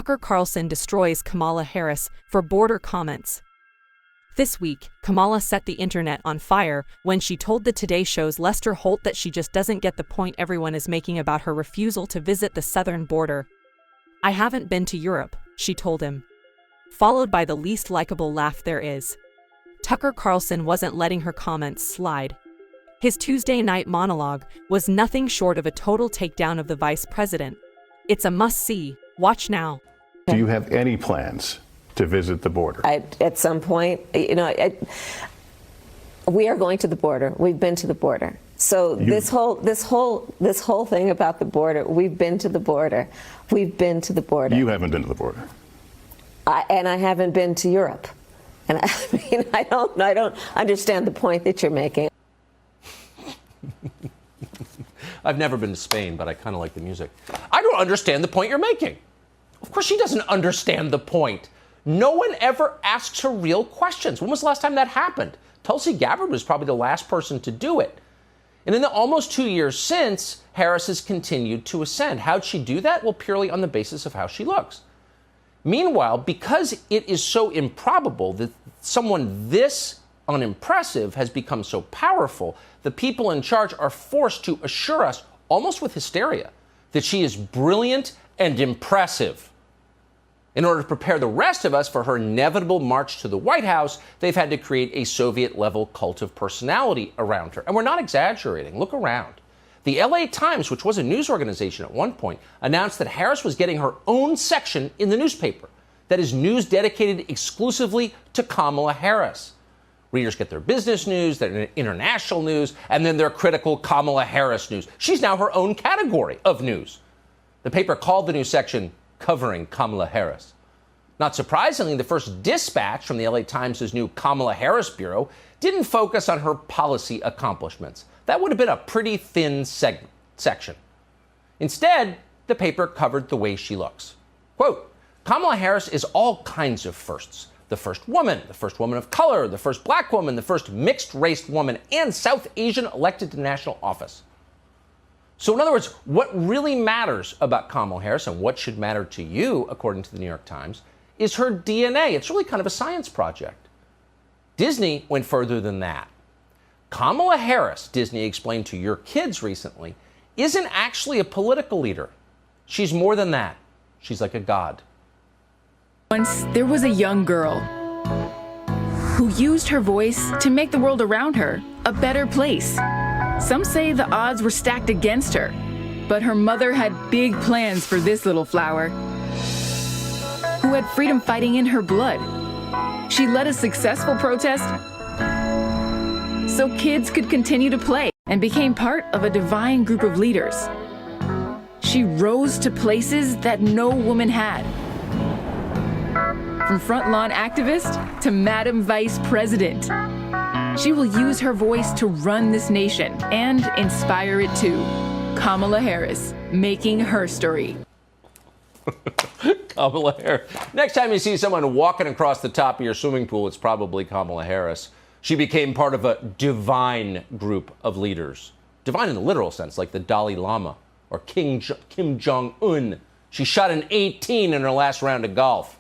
Tucker Carlson destroys Kamala Harris for border comments. This week, Kamala set the internet on fire when she told the Today Show's Lester Holt that she just doesn't get the point everyone is making about her refusal to visit the southern border. "I haven't been to Europe," she told him, followed by the least likable laugh there is. Tucker Carlson wasn't letting her comments slide. His Tuesday night monologue was nothing short of a total takedown of the vice president. It's a must-see. Watch now. Do you have any plans to visit the border? At some point, we are going to the border. We've been to the border. So this whole thing about the border, we've been to the border. We've been to the border. You haven't been to the border. And I haven't been to Europe. And I don't understand the point that you're making. I've never been to Spain, but I kind of like the music. I don't understand the point you're making. Of course she doesn't understand the point. No one ever asks her real questions. When was the last time that happened? Tulsi Gabbard was probably the last person to do it. And in the almost 2 years since, Harris has continued to ascend. How'd she do that? Well, purely on the basis of how she looks. Meanwhile, because it is so improbable that someone this unimpressive has become so powerful, the people in charge are forced to assure us, almost with hysteria, that she is brilliant and impressive. In order to prepare the rest of us for her inevitable march to the White House, they've had to create a Soviet-level cult of personality around her. And we're not exaggerating. Look around. The LA Times, which was a news organization at one point, announced that Harris was getting her own section in the newspaper. That is news dedicated exclusively to Kamala Harris. Readers get their business news, their international news, and then their critical Kamala Harris news. She's now her own category of news. The paper called the news section Covering Kamala Harris. Not surprisingly, the first dispatch from the LA Times' new Kamala Harris bureau didn't focus on her policy accomplishments. That would have been a pretty thin section. Instead, the paper covered the way she looks. Quote, Kamala Harris is all kinds of firsts. The first woman of color, the first black woman, the first mixed-race woman, and South Asian elected to national office. So in other words, what really matters about Kamala Harris and what should matter to you, according to the New York Times, is her DNA. It's really kind of a science project. Disney went further than that. Kamala Harris, Disney explained to your kids recently, isn't actually a political leader. She's more than that. She's like a god. Once there was a young girl who used her voice to make the world around her a better place. Some say the odds were stacked against her, but her mother had big plans for this little flower who had freedom fighting in her blood. She led a successful protest so kids could continue to play and became part of a divine group of leaders. She rose to places that no woman had. From front lawn activist to Madam Vice President. She will use her voice to run this nation and inspire it too. Kamala Harris, making her story. Kamala Harris. Next time you see someone walking across the top of your swimming pool, it's probably Kamala Harris. She became part of a divine group of leaders. Divine in the literal sense, like the Dalai Lama or Kim Jong-un. She shot an 18 in her last round of golf.